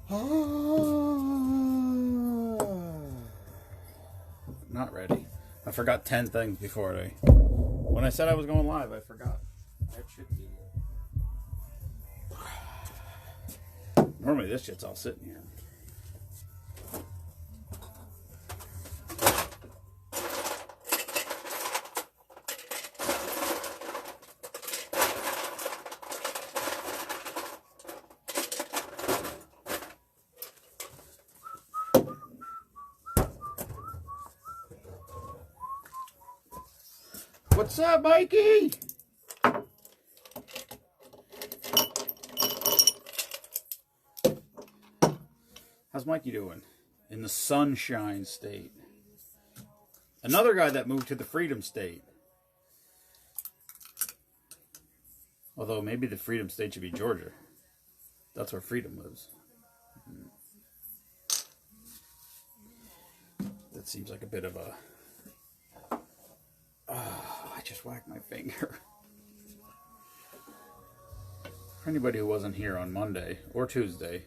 Not ready. I forgot 10 things before I... When I said I was going live, I forgot. That should be... Normally this shit's all sitting here. What's up, Mikey? How's Mikey doing? In the Sunshine State. Another guy that moved to the Freedom State. Although maybe the Freedom State should be Georgia. That's where freedom lives. That seems like a bit of a... I just whacked my finger. For anybody who wasn't here on Monday or Tuesday,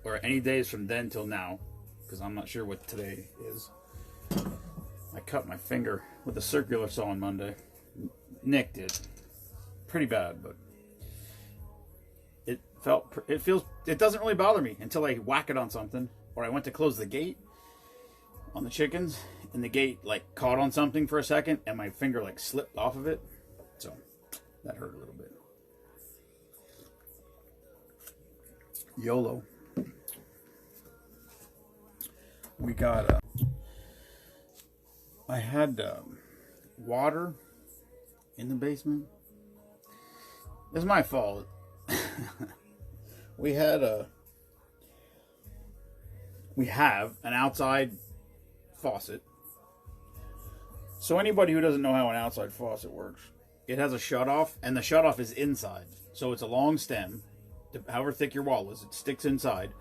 or any days from then till now, because I'm not sure what today is, I cut my finger with a circular saw on Monday. Nick did. Pretty bad, but it doesn't really bother me until I whack it on something, or I went to close the gate on the chickens, and the gate like caught on something for a second, and my finger like slipped off of it, so that hurt a little bit. YOLO. We got I had water in the basement. It's my fault. we have an outside faucet. So anybody who doesn't know how an outside faucet works, it has a shutoff, and the shutoff is inside. So it's a long stem. However thick your wall is, it sticks inside.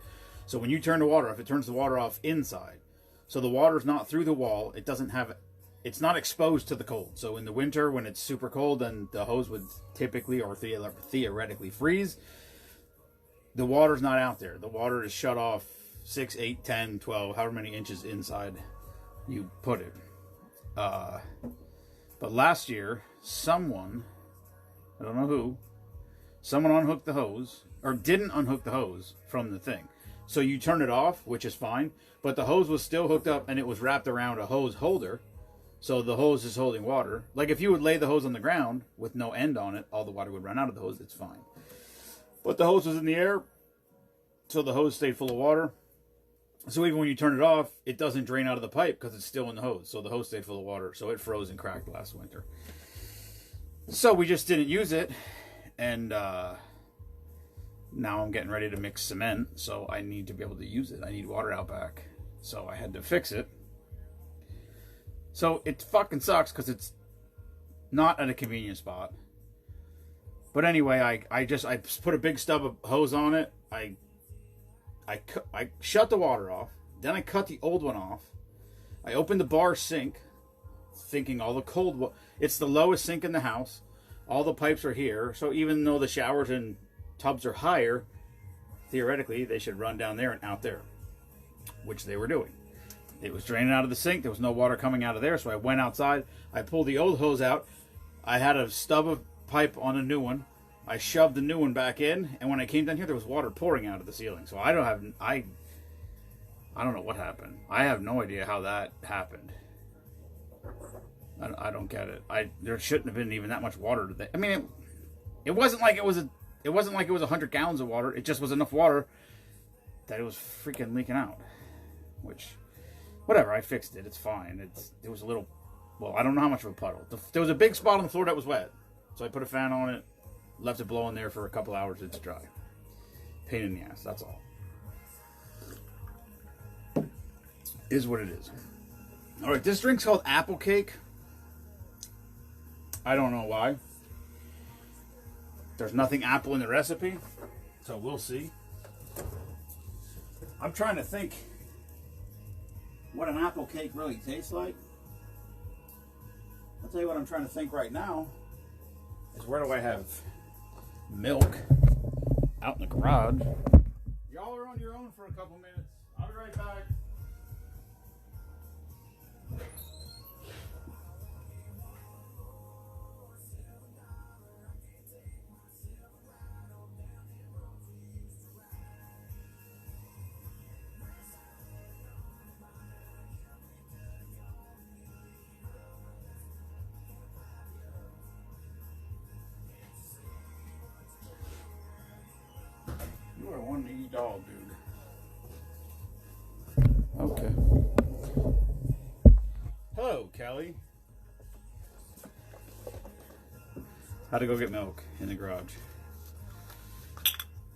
So when you turn the water off, it turns the water off inside. So the water's not through the wall. It's not exposed to the cold. So in the winter, when it's super cold, then the hose would typically or theoretically freeze. The water's not out there. The water is shut off 6, 8, 10, 12, however many inches inside you put it. But last year, someone, I don't know who, someone unhooked the hose, or didn't unhook the hose from the thing. So you turn it off, which is fine, but the hose was still hooked up and it was wrapped around a hose holder. So the hose is holding water. Like if you would lay the hose on the ground with no end on it, all the water would run out of the hose, it's fine. But the hose was in the air, so the hose stayed full of water. So even when you turn it off, it doesn't drain out of the pipe because it's still in the hose. So the hose stayed full of water. So it froze and cracked last winter. So we just didn't use it. And now I'm getting ready to mix cement. So I need to be able to use it. I need water out back. So I had to fix it. So it fucking sucks because it's not at a convenient spot. But anyway, I put a big stub of hose on it. I shut the water off. Then I cut the old one off. I opened the bar sink, thinking all the cold water. It's the lowest sink in the house. All the pipes are here. So even though the showers and tubs are higher, theoretically, they should run down there and out there, which they were doing. It was draining out of the sink. There was no water coming out of there. So I went outside. I pulled the old hose out. I had a stub of pipe on a new one. I shoved the new one back in, and when I came down here, there was water pouring out of the ceiling. So I don't know what happened. I have no idea how that happened. I don't get it. There shouldn't have been even that much water today. I mean, it wasn't like it was 100 gallons of water. It just was enough water that it was freaking leaking out. Which, whatever. I fixed it. It's fine. It was a little. Well, I don't know how much of a puddle. There was a big spot on the floor that was wet, so I put a fan on it. Left it blowing there for a couple hours. It's dry. Pain in the ass. That's all. Is what it is. All right. This drink's called Apple Cake. I don't know why. There's nothing apple in the recipe, so we'll see. I'm trying to think what an apple cake really tastes like. I'll tell you what I'm trying to think right now is where do I have milk out in the garage. Y'all Y'all are on your own for a couple minutes. I'll be right back. You are one needy dog, dude. Okay. Hello, Kelly. Had to go get milk in the garage.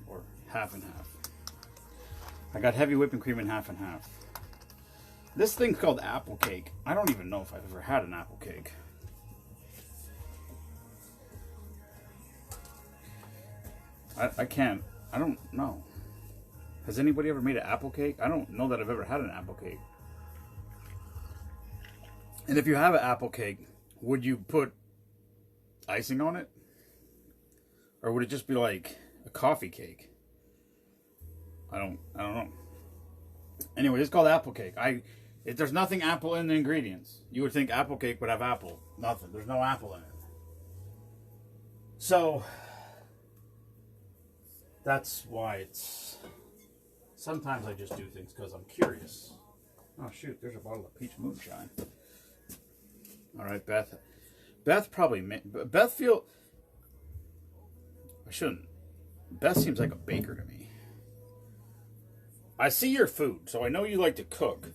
Or half and half. I got heavy whipping cream and half. This thing's called apple cake. I don't even know if I've ever had an apple cake. I can't. I don't know. Has anybody ever made an apple cake? I don't know that I've ever had an apple cake. And if you have an apple cake, would you put icing on it? Or would it just be like a coffee cake? I don't know. Anyway, it's called apple cake. There's nothing apple in the ingredients. You would think apple cake would have apple. Nothing. There's no apple in it. So that's why it's... Sometimes I just do things because I'm curious. Oh, shoot. There's a bottle of peach moonshine. All right, Beth. Beth probably... Beth feel... I shouldn't. Beth seems like a baker to me. I see your food, so I know you like to cook.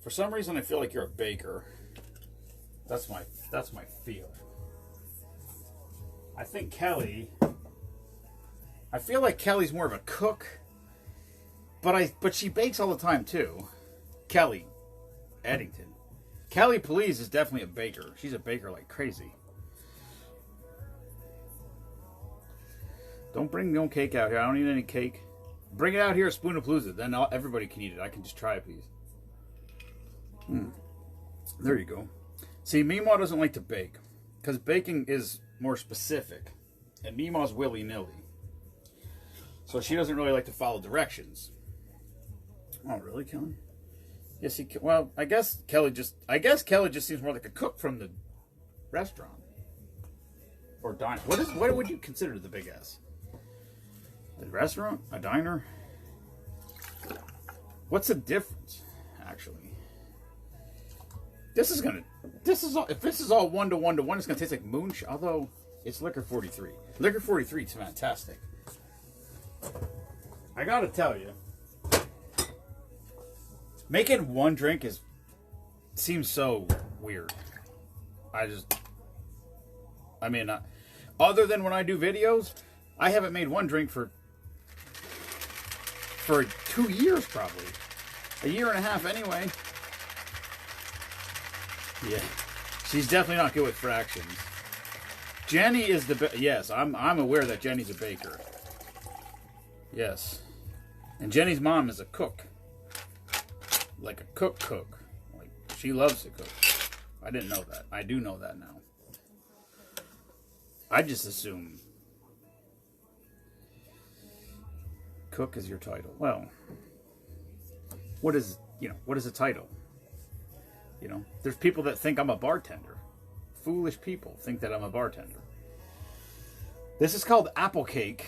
For some reason, I feel like you're a baker. That's my feel. I think Kelly... I feel like Kelly's more of a cook, but she bakes all the time too. Kelly Eddington. Kelly Police is definitely a baker. She's a baker like crazy. Don't bring no cake out here. I don't need any cake. Bring it out here at Spoonapalooza. Then everybody can eat it. I can just try a piece. There you go. See, Meemaw doesn't like to bake because baking is more specific, and Meemaw's willy-nilly. So she doesn't really like to follow directions. Oh, really, Kelly? Yes, well, I guess Kelly just seems more like a cook from the restaurant or diner. What would you consider the big S? The restaurant, a diner. What's the difference, actually? If this is all 1 to 1 to 1, it's gonna taste like moonshine. Although it's Liquor 43. Liquor 43 is fantastic. I gotta tell you, making one drink seems so weird. Other than when I do videos, I haven't made one drink for 2 years, probably. A year and a half, anyway. Yeah, she's definitely not good with fractions. Jenny is yes, I'm aware that Jenny's a baker. Yes. And Jenny's mom is a cook. Like a cook. Like, she loves to cook. I didn't know that. I do know that now. I just assume cook is your title. Well, what is a title? There's people that think I'm a bartender. Foolish people think that I'm a bartender. This is called apple cake.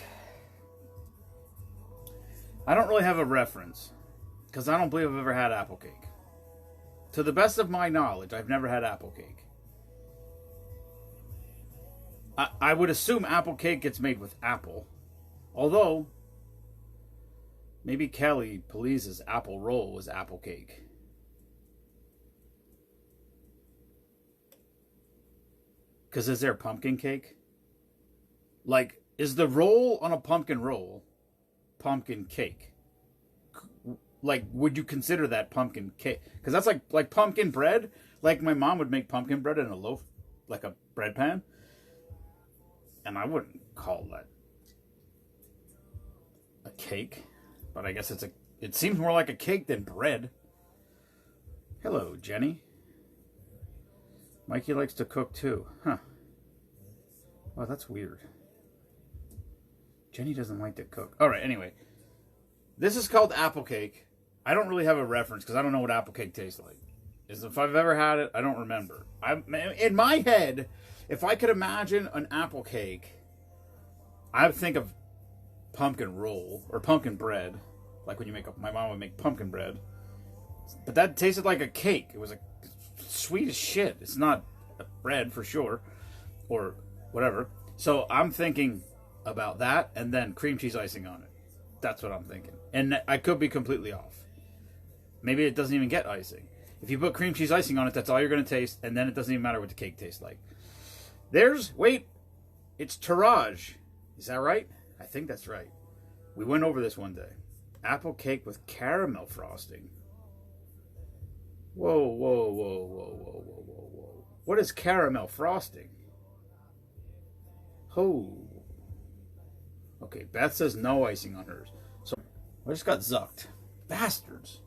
I don't really have a reference, because I don't believe I've ever had apple cake. To the best of my knowledge, I've never had apple cake. I would assume apple cake gets made with apple. Although, maybe Kelly Police's apple roll was apple cake. Because is there pumpkin cake? Like, is the roll on a pumpkin roll pumpkin cake? Like, would you consider that pumpkin cake? Because that's like pumpkin bread. Like, my mom would make pumpkin bread in a loaf, like a bread pan. And I wouldn't call that a cake. But I guess it seems more like a cake than bread. Hello, Jenny. Mikey likes to cook too. Huh. Well, that's weird. Jenny doesn't like to cook. Alright, anyway. This is called apple cake. I don't really have a reference because I don't know what apple cake tastes like. If I've ever had it, I don't remember. In my head, if I could imagine an apple cake, I would think of pumpkin roll or pumpkin bread, like when my mom would make pumpkin bread. But that tasted like a cake. It was sweet as shit. It's not bread for sure, or whatever. So I'm thinking about that, and then cream cheese icing on it. That's what I'm thinking, and I could be completely off. Maybe it doesn't even get icing. If you put cream cheese icing on it, that's all you're going to taste, and then it doesn't even matter what the cake tastes like. It's Taraj. Is that right? I think that's right. We went over this one day. Apple cake with caramel frosting. Whoa, whoa, whoa, whoa, whoa, whoa, whoa, whoa. What is caramel frosting? Oh. Okay, Beth says no icing on hers. So I just got zucked. Bastards.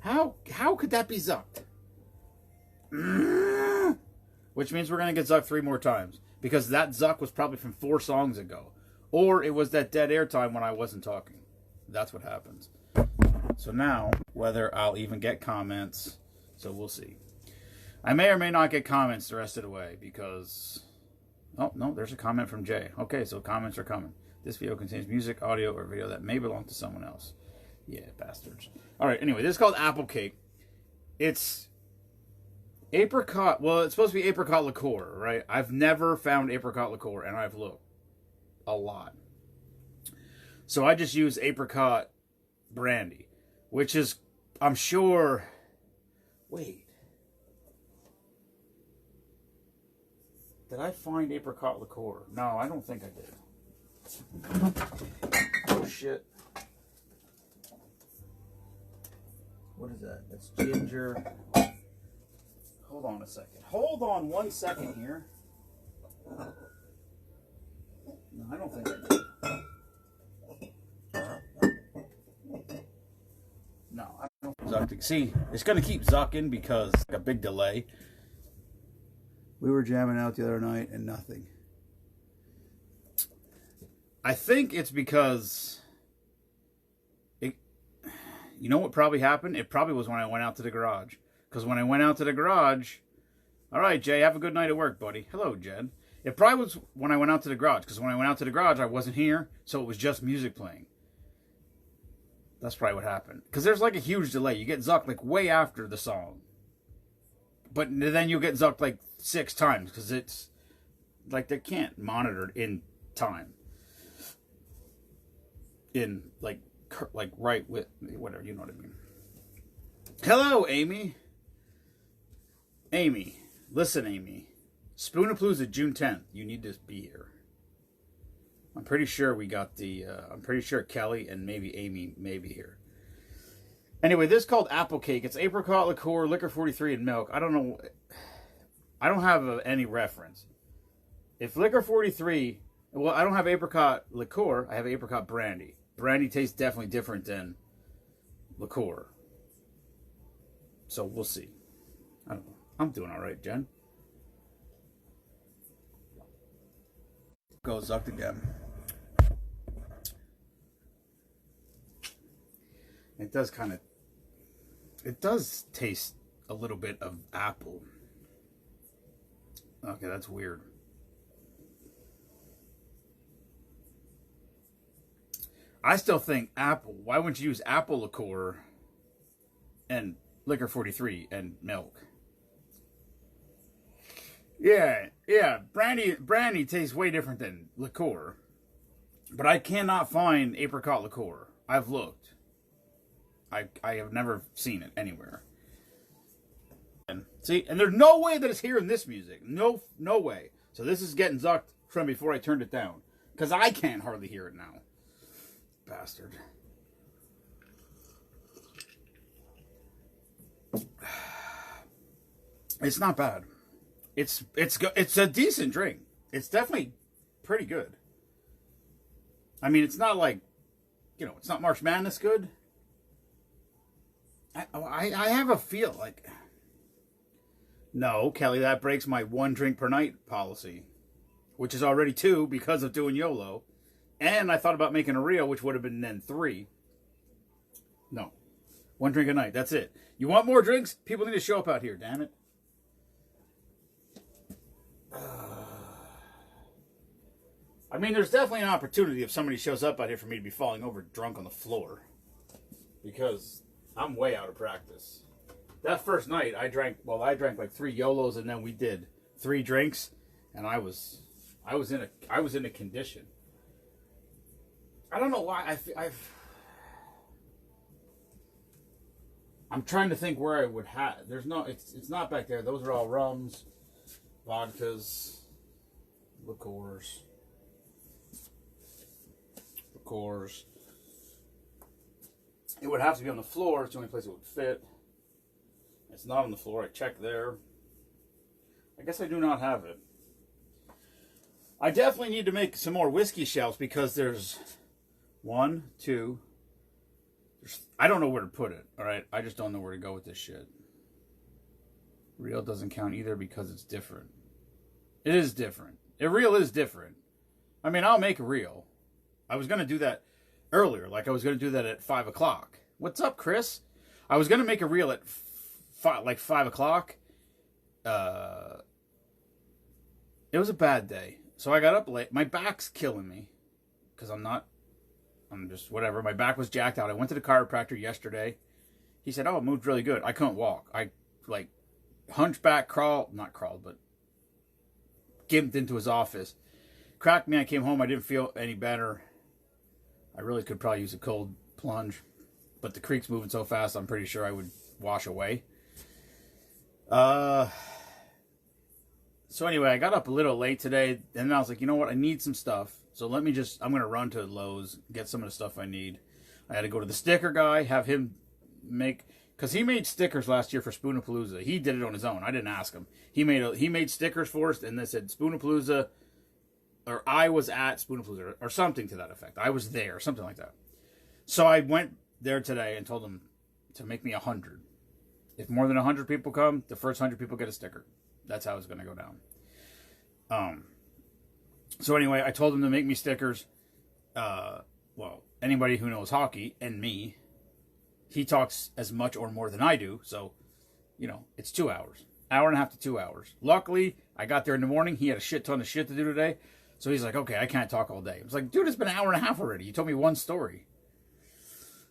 How could that be zucked? Which means we're going to get zucked 3 more times. Because that zuck was probably from 4 songs ago. Or it was that dead air time when I wasn't talking. That's what happens. So now, whether I'll even get comments, so we'll see. I may or may not get comments the rest of the way because... Oh, no, there's a comment from Jay. Okay, so comments are coming. This video contains music, audio, or video that may belong to someone else. Yeah, bastards. Alright, anyway, this is called apple cake. It's apricot... Well, it's supposed to be apricot liqueur, right? I've never found apricot liqueur, and I've looked a lot. So I just use apricot brandy, which is, I'm sure... Wait. Did I find apricot liqueur? No, I don't think I did. Oh, shit. What is that? That's ginger. Hold on a second. Hold on 1 second here. No, I don't think I did. No, I don't. See, it's going to keep zucking because a big delay. We were jamming out the other night and nothing. I think it's because... You know what probably happened? It probably was when I went out to the garage. Because when I went out to the garage... Alright, Jay, have a good night at work, buddy. Hello, Jed. It probably was when I went out to the garage. Because when I went out to the garage, I wasn't here. So it was just music playing. That's probably what happened. Because there's like a huge delay. You get zucked like way after the song. But then you'll get zucked like 6 times. Because it's like they can't monitor it in time. In like right with whatever, you know what I mean. Hello, Amy. Amy, listen, Amy. Spoonapalooza June 10th. You need to be here. I'm pretty sure we got the. I'm pretty sure Kelly and maybe Amy may be here. Anyway, this is called apple cake. It's apricot liqueur, liquor 43, and milk. I don't know. I don't have any reference. If liquor 43, well, I don't have apricot liqueur. I have apricot brandy. Brandy tastes definitely different than liqueur. So we'll see. I don't know. I'm doing all right, Jen. Go zucked again. It does kind of... It does taste a little bit of apple. Okay, that's weird. I still think apple. Why wouldn't you use apple liqueur and liquor 43 and milk? Yeah. Brandy tastes way different than liqueur. But I cannot find apricot liqueur. I've looked. I have never seen it anywhere. And see, and there's no way that it's here in this music. No way. So this is getting zucked from before I turned it down. Because I can't hardly hear it now. Bastard. It's not bad. It's a decent drink. It's definitely pretty good. I mean, it's not like, it's not March Madness good. I have a feel like... No, Kelly, that breaks my 1 drink per night policy. Which is already 2 because of doing YOLO. And I thought about making a reel, which would have been then 3. No. 1 drink a night. That's it. You want more drinks? People need to show up out here, damn it. I mean, there's definitely an opportunity if somebody shows up out here for me to be falling over drunk on the floor. Because I'm way out of practice. That first night, I drank like 3 YOLOs, and then we did 3 drinks, and I was in a condition. I don't know why I'm trying to think where I would have. It's not back there. Those are all rums, vodkas, liqueurs. It would have to be on the floor. It's the only place it would fit. It's not on the floor. I checked there. I guess I do not have it. I definitely need to make some more whiskey shelves because there's 1, 2. I don't know where to put it. All right, I just don't know where to go with this shit. Real doesn't count either because it's different. It is different. A real is different. I mean, I'll make a reel. I was gonna do that earlier, like I was gonna do that at 5 o'clock. What's up, Chris? I was gonna make a reel at 5 o'clock. It was a bad day, so I got up late. My back's killing me because I'm just whatever. My back was jacked out. I went to the chiropractor yesterday. He said, "Oh, it moved really good." I couldn't walk. I like hunchback but gimped into his office. Cracked me. I came home. I didn't feel any better. I really could probably use a cold plunge, but the creek's moving so fast, I'm pretty sure I would wash away. So anyway, I got up a little late today, and then I was like, you know what? I need some stuff. So I'm going to run to Lowe's, get some of the stuff I need. I had to go to the sticker guy, have him make, because he made stickers last year for Spoonapalooza. He did it on his own. I didn't ask him. He made stickers for us, and they said Spoonapalooza, or I was at Spoonapalooza, or something to that effect. I was there, something like that. So I went there today and told him to make me 100. If more than 100 people come, the first 100 people get a sticker. That's how it's going to go down. So anyway, I told him to make me stickers. Well, anybody who knows hockey, and me, he talks as much or more than I do. So, it's 2 hours. Hour and a half to 2 hours. Luckily, I got there in the morning. He had a shit ton of shit to do today. So he's like, okay, I can't talk all day. I was like, dude, it's been an hour and a half already. You told me one story.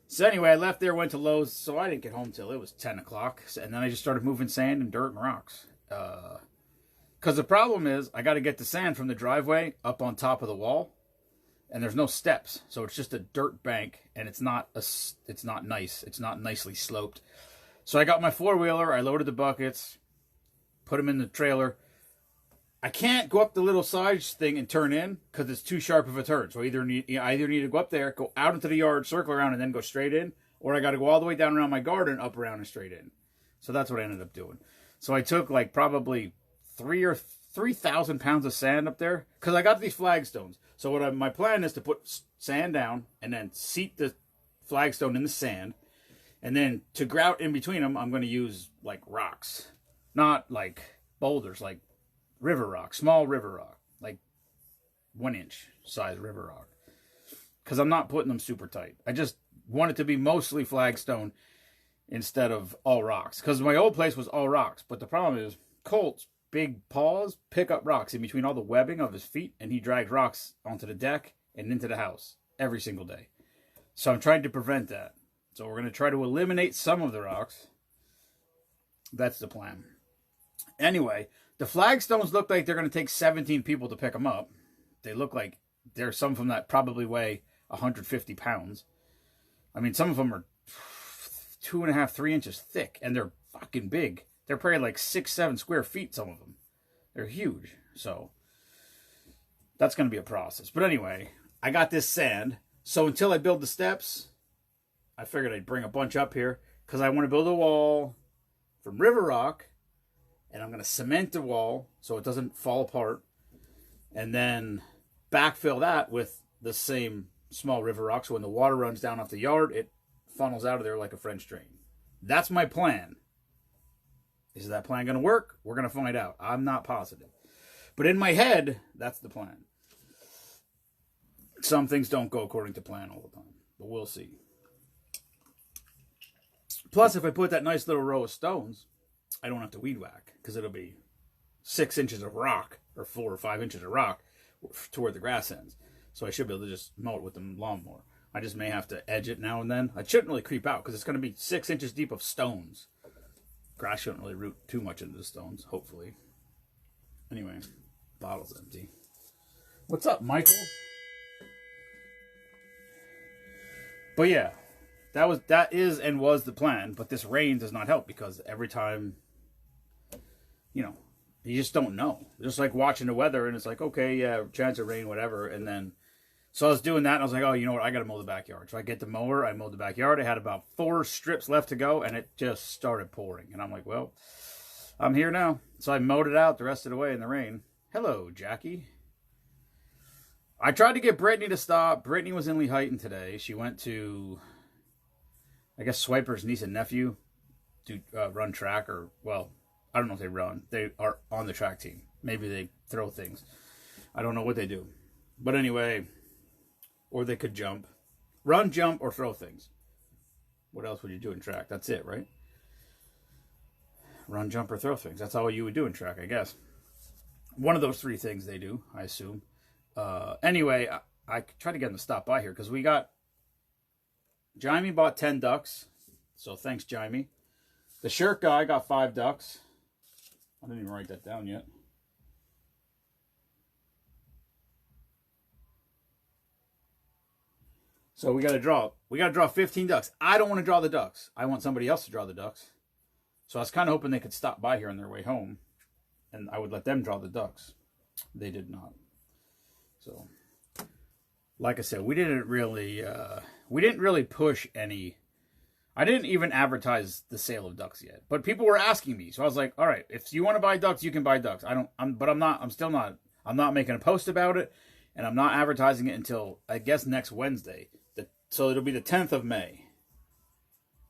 So anyway, I left there, went to Lowe's. So I didn't get home till it was 10 o'clock. And then I just started moving sand and dirt and rocks. Because the problem is, I got to get the sand from the driveway up on top of the wall. And there's no steps. So it's just a dirt bank. And it's not nice. It's not nicely sloped. So I got my 4-wheeler. I loaded the buckets. Put them in the trailer. I can't go up the little side thing and turn in because it's too sharp of a turn. So I either need to go up there, go out into the yard, circle around, and then go straight in, or I got to go all the way down around my garden, up around and straight in. So that's what I ended up doing. So I took like probably 3,000 pounds of sand up there because I got these flagstones. So my plan is to put sand down and then seat the flagstone in the sand, and then to grout in between them, I'm going to use like rocks, not like boulders, like river rock, small river rock, like 1-inch size river rock. Because I'm not putting them super tight. I just want it to be mostly flagstone instead of all rocks. Because my old place was all rocks. But the problem is, Colt's big paws pick up rocks in between all the webbing of his feet. And he drags rocks onto the deck and into the house every single day. So I'm trying to prevent that. So we're going to try to eliminate some of the rocks. That's the plan. Anyway, the flagstones look like they're going to take 17 people to pick them up. They look like there's some of them that probably weigh 150 pounds. I mean, some of them are 2.5, 3 inches thick, and they're fucking big. They're probably like 6, 7 square feet, some of them. They're huge. So that's going to be a process. But anyway, I got this sand. So until I build the steps, I figured I'd bring a bunch up here because I want to build a wall from river rock. And I'm going to cement the wall so it doesn't fall apart. And then backfill that with the same small river rock. So when the water runs down off the yard, it funnels out of there like a French drain. That's my plan. Is that plan going to work? We're going to find out. I'm not positive. But in my head, that's the plan. Some things don't go according to plan all the time. But we'll see. Plus, if I put that nice little row of stones, I don't have to weed whack because it'll be 6 inches of rock or 4 or 5 inches of rock to where the grass ends. So I should be able to just mow it with the lawnmower. I just may have to edge it now and then. I shouldn't really creep out because it's going to be 6 inches deep of stones. Grass shouldn't really root too much into the stones, hopefully. Anyway, bottle's empty. What's up, Michael? But yeah, that is and was the plan. But this rain does not help because every time, you know, you just don't know. Just like watching the weather and it's like, okay, yeah, chance of rain, whatever. And then, so I was doing that and I was like, oh, you know what? I got to mow the backyard. So I get the mower, I mowed the backyard. I had about 4 strips left to go and it just started pouring. And I'm like, well, I'm here now. So I mowed it out the rest of the way in the rain. Hello, Jackie. I tried to get Brittany to stop. Brittany was in Lehighton today. She went to, I guess, Swiper's niece and nephew to run track or, well, I don't know if they run. They are on the track team. Maybe they throw things. I don't know what they do. But anyway, or they could jump. Run, jump, or throw things. What else would you do in track? That's it, right? Run, jump, or throw things. That's all you would do in track, I guess. One of those 3 things they do, I assume. Anyway, I tried to get them to stop by here because we got... Jaime bought 10 ducks. So thanks, Jaime. The shirt guy got 5 ducks. I didn't even write that down yet. So we got to draw 15 ducks. I don't want to draw the ducks. I want somebody else to draw the ducks. So I was kind of hoping they could stop by here on their way home. And I would let them draw the ducks. They did not. So, like I said, we didn't really push any. I didn't even advertise the sale of ducks yet, but people were asking me, so I was like, "All right, if you want to buy ducks, you can buy ducks." I'm not making a post about it, and I'm not advertising it until I guess next Wednesday. So it'll be the 10th of May.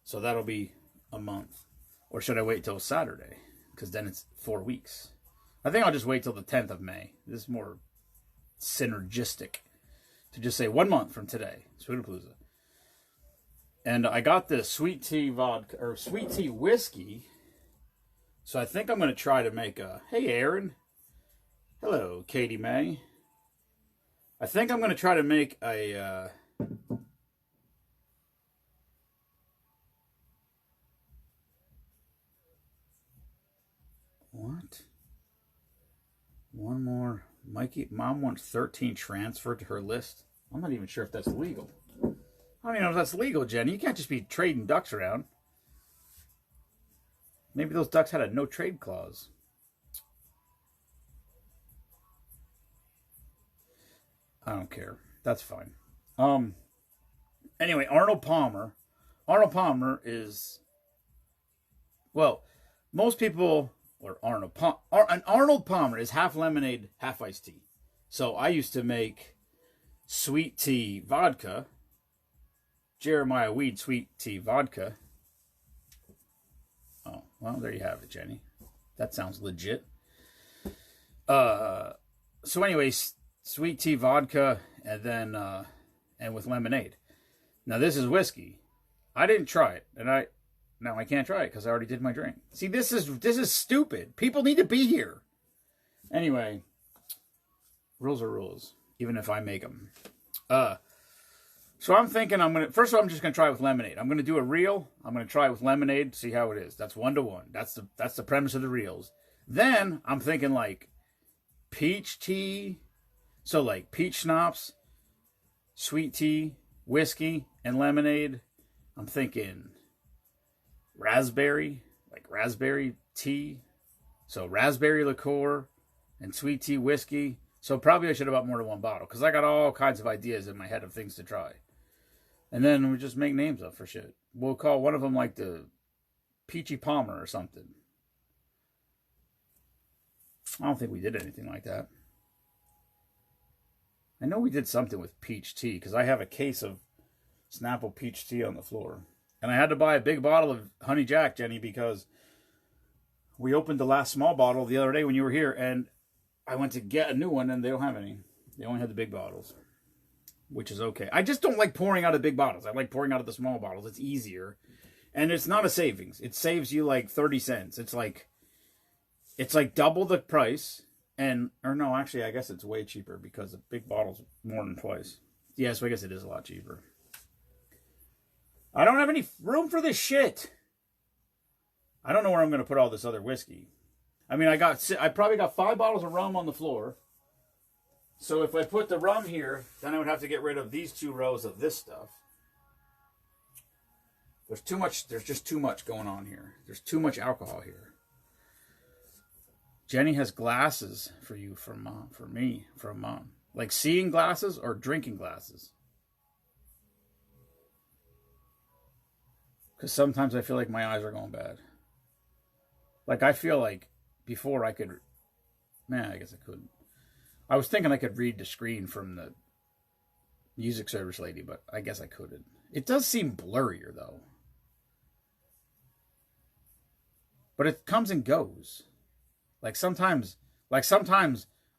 So that'll be a month, or should I wait till Saturday? Because then it's 4 weeks. I think I'll just wait till the 10th of May. This is more synergistic to just say 1 month from today. Sweetapalooza. And I got this sweet tea vodka, or sweet tea whiskey. So I think I'm going to try to make a... Hey, Aaron. Hello, Katie May. I think I'm going to try to make a... What? One more. Mikey, Mom wants 13 transferred to her list. I'm not even sure if that's legal. I don't even know if that's legal, Jenny. You can't just be trading ducks around. Maybe those ducks had a no trade clause. I don't care. That's fine. Anyway, Arnold Palmer. Arnold Palmer is, well, most people, or Arnold Palmer is half lemonade, half iced tea. So I used to make sweet tea vodka, Jeremiah Weed sweet tea vodka. Oh, well, there you have it, Jenny. That sounds legit. So anyways, sweet tea vodka, and then, and with lemonade. Now this is whiskey. I didn't try it, and now I can't try it because I already did my drink. See, this is stupid. People need to be here. Anyway, rules are rules, even if I make them. So I'm thinking first of all, I'm just gonna try it with lemonade. I'm gonna do a reel. I'm gonna try it with lemonade, see how it is. That's 1-to-1. That's the premise of the reels. Then I'm thinking like peach tea, so like peach schnapps, sweet tea, whiskey, and lemonade. I'm thinking raspberry, like raspberry tea, so raspberry liqueur and sweet tea whiskey. So probably I should have bought more than one bottle because I got all kinds of ideas in my head of things to try. And then we just make names up for shit. We'll call one of them like the Peachy Palmer or something. I don't think we did anything like that. I know we did something with peach tea because I have a case of Snapple peach tea on the floor. And I had to buy a big bottle of Honey Jack, Jenny, because we opened the last small bottle the other day when you were here, and I went to get a new one, and they don't have any. They only have the big bottles, which is okay. I just don't like pouring out of big bottles. I like pouring out of the small bottles. It's easier, And it's not a savings. It saves you like 30 cents. It's like double the price. And, or no, actually, I guess it's way cheaper because the big bottle's more than twice. Yeah, so I guess it is a lot cheaper. I don't have any room for this shit. I don't know where I'm going to put all this other whiskey. I mean, I probably got 5 bottles of rum on the floor. So if I put the rum here, then I would have to get rid of these 2 rows of this stuff. There's just too much going on here. There's too much alcohol here. Jenny has glasses for you from Mom, for me, from Mom. Like seeing glasses or drinking glasses. Because sometimes I feel like my eyes are going bad. Like I feel like before I could, I guess I couldn't. I was thinking I could read the screen from the music service lady, but I guess I couldn't. It does seem blurrier though. But it comes and goes. Like sometimes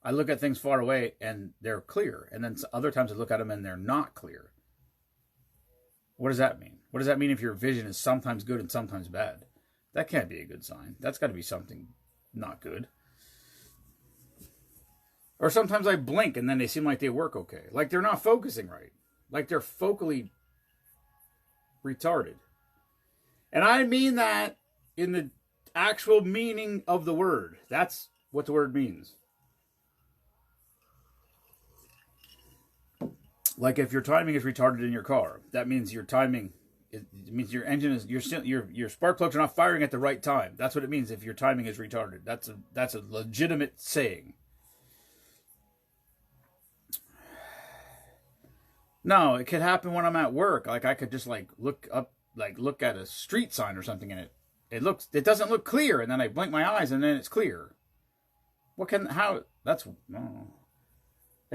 I look at things far away and they're clear. And then other times I look at them and they're not clear. What does that mean? What does that mean if your vision is sometimes good and sometimes bad? That can't be a good sign. That's got to be something not good. Or sometimes I blink and then they seem like they work okay. Like they're not focusing right. Like they're focally retarded. And I mean that in the actual meaning of the word. That's what the word means. Like if your timing is retarded in your car, that means your timing, it means your engine is, your spark plugs are not firing at the right time. That's what it means if your timing is retarded. That's a legitimate saying. No, it could happen when I'm at work. Like I could just look at a street sign or something and it doesn't look clear, and then I blink my eyes and then it's clear. It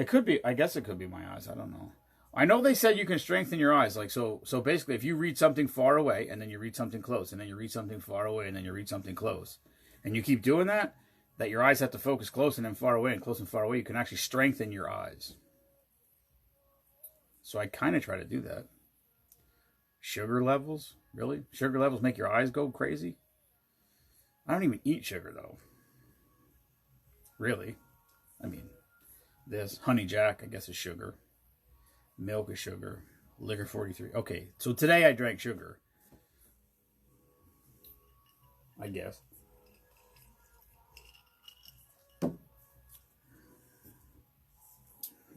could be, I guess it could be my eyes, I don't know. I know they said you can strengthen your eyes, like so basically if you read something far away and then you read something close and then you read something far away and then you read something close, and you keep doing that your eyes have to focus close and then far away and close and far away, you can actually strengthen your eyes. So I kind of try to do that. Sugar levels? Really? Sugar levels make your eyes go crazy? I don't even eat sugar, though. Really? I mean, this Honey Jack, I guess, is sugar. Milk is sugar. Liquor 43. Okay, so today I drank sugar. I guess.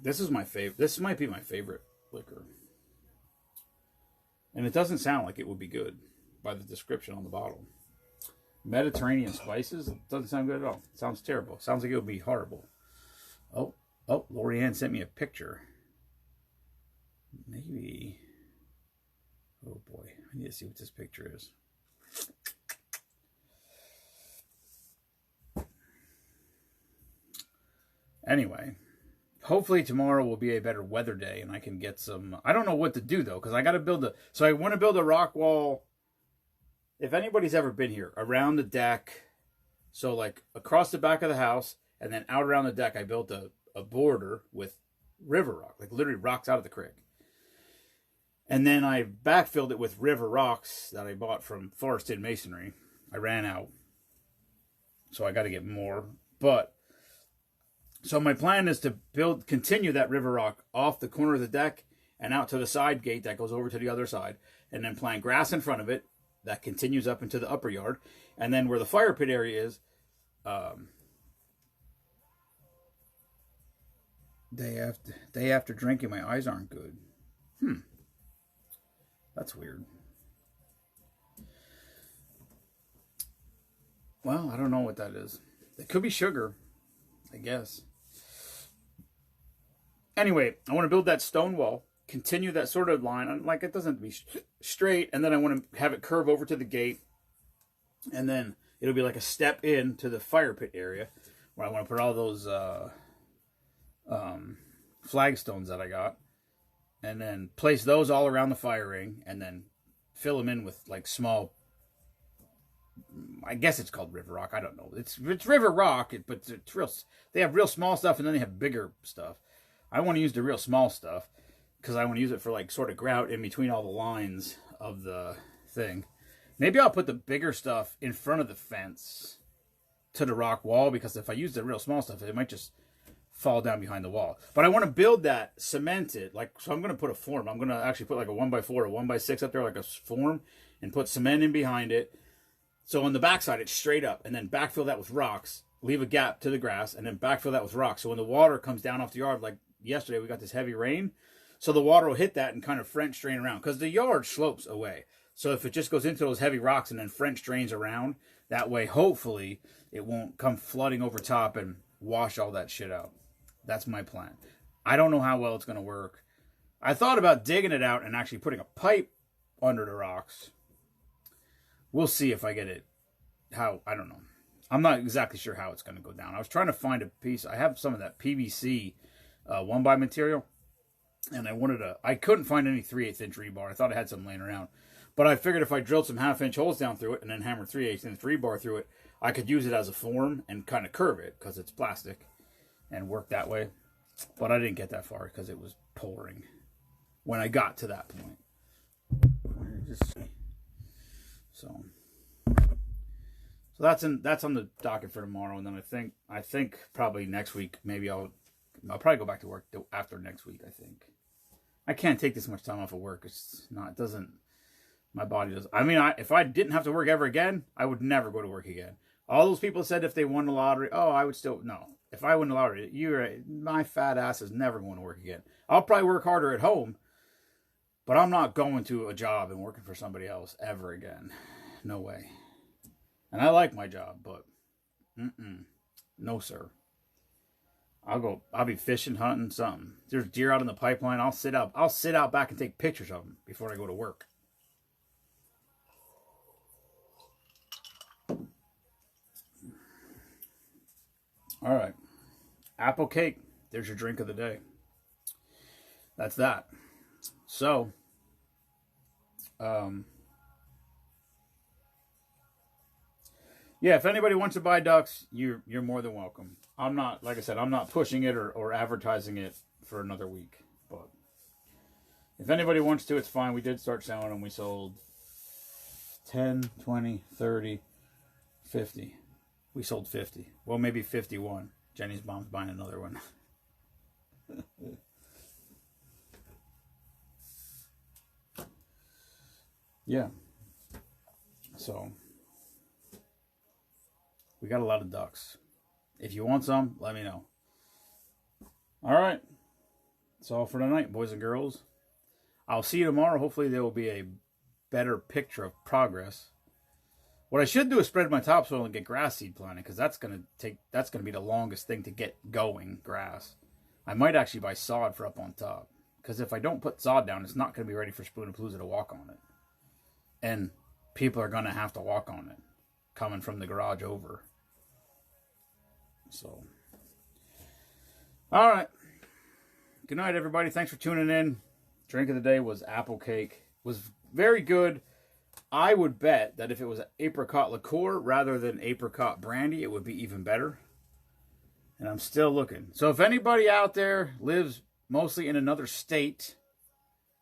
This is my favorite. This might be my favorite liquor. And it doesn't sound like it would be good by the description on the bottle. Mediterranean spices? It doesn't sound good at all. It sounds terrible. It sounds like it would be horrible. Oh, Lorianne sent me a picture. Maybe. Oh boy, I need to see what this picture is. Anyway. Hopefully tomorrow will be a better weather day and I can get some... I don't know what to do, though, because I got to build a... So I want to build a rock wall. If anybody's ever been here, around the deck, so like across the back of the house, and then out around the deck, I built a border with river rock, like literally rocks out of the creek. And then I backfilled it with river rocks that I bought from Forested Masonry. I ran out. So I got to get more. But... So my plan is to continue that river rock off the corner of the deck and out to the side gate that goes over to the other side, and then plant grass in front of it that continues up into the upper yard, and then where the fire pit area is, day after drinking, my eyes aren't good. That's weird. Well, I don't know what that is. It could be sugar, I guess. Anyway, I want to build that stone wall, continue that sort of line. Like, it doesn't be straight, and then I want to have it curve over to the gate, and then it'll be like a step in to the fire pit area, where I want to put all those flagstones that I got, and then place those all around the fire ring, and then fill them in with, like, small... I guess it's called river rock. I don't know. It's river rock, but it's real. They have real small stuff, and then they have bigger stuff. I want to use the real small stuff because I want to use it for like sort of grout in between all the lines of the thing. Maybe I'll put the bigger stuff in front of the fence to the rock wall, because if I use the real small stuff, it might just fall down behind the wall. But I want to build that cemented, like, so I'm going to put a form. I'm going to actually put like a 1x4 or 1x6 up there, like a form, and put cement in behind it. So on the backside, it's straight up, and then backfill that with rocks, leave a gap to the grass, and then backfill that with rocks. So when the water comes down off the yard, like yesterday, we got this heavy rain, so the water will hit that and kind of French drain around, because the yard slopes away. So if it just goes into those heavy rocks and then French drains around, that way, hopefully, it won't come flooding over top and wash all that shit out. That's my plan. I don't know how well it's going to work. I thought about digging it out and actually putting a pipe under the rocks. We'll see if I get it. I don't know. I'm not exactly sure how it's going to go down. I was trying to find a piece. I have some of that PVC 1x material, and I couldn't find any 3/8 inch rebar. I thought I had some laying around. But I figured if I drilled some 1/2 inch holes down through it and then hammered 3/8 inch rebar through it, I could use it as a form and kind of curve it, because it's plastic, and work that way. But I didn't get that far because it was pouring when I got to that point. So that's on the docket for tomorrow, and then I think probably next week maybe I'll probably go back to work after next week. I think I can't take this much time off of work. My body does. I mean, if I didn't have to work ever again, I would never go to work again. All those people said if they won the lottery, I would still, no. If I win the lottery, my fat ass is never going to work again. I'll probably work harder at home, but I'm not going to a job and working for somebody else ever again. No way. And I like my job, but no, sir. I'll be fishing, hunting, something. There's deer out in the pipeline. I'll sit out back and take pictures of them before I go to work. All right. Apple cake. There's your drink of the day. That's that. So, yeah, if anybody wants to buy ducks, you're more than welcome. I'm not, like I said, I'm not pushing it or advertising it for another week. But if anybody wants to, it's fine. We did start selling them. We sold 10, 20, 30, 50. We sold 50. Well, maybe 51. Jenny's mom's buying another one. Yeah. So, we got a lot of ducks. If you want some, let me know. All right. That's all for tonight, boys and girls. I'll see you tomorrow. Hopefully there will be a better picture of progress. What I should do is spread my topsoil and get grass seed planted, because that's gonna be the longest thing to get going, grass. I might actually buy sod for up on top, because if I don't put sod down, it's not gonna be ready for Spoonapalooza to walk on it. And people are gonna have to walk on it, coming from the garage over. So, all right. Good night, everybody. Thanks for tuning in. Drink of the day was apple cake. It was very good. I would bet that if it was apricot liqueur rather than apricot brandy, it would be even better. And I'm still looking. So if anybody out there lives mostly in another state,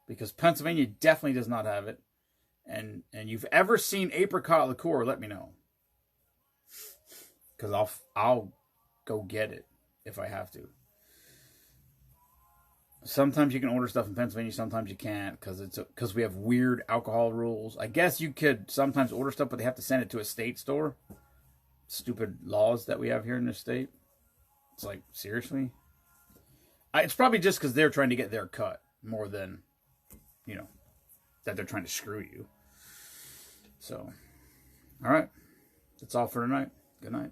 because Pennsylvania definitely does not have it, and you've ever seen apricot liqueur, let me know. Because I'll go get it if I have to. Sometimes you can order stuff in Pennsylvania, sometimes you can't, because we have weird alcohol rules. I guess you could sometimes order stuff, but they have to send it to a state store. Stupid laws that we have here in this state. It's like, seriously? It's probably just because they're trying to get their cut more than, that they're trying to screw you. So, all right. That's all for tonight. Good night.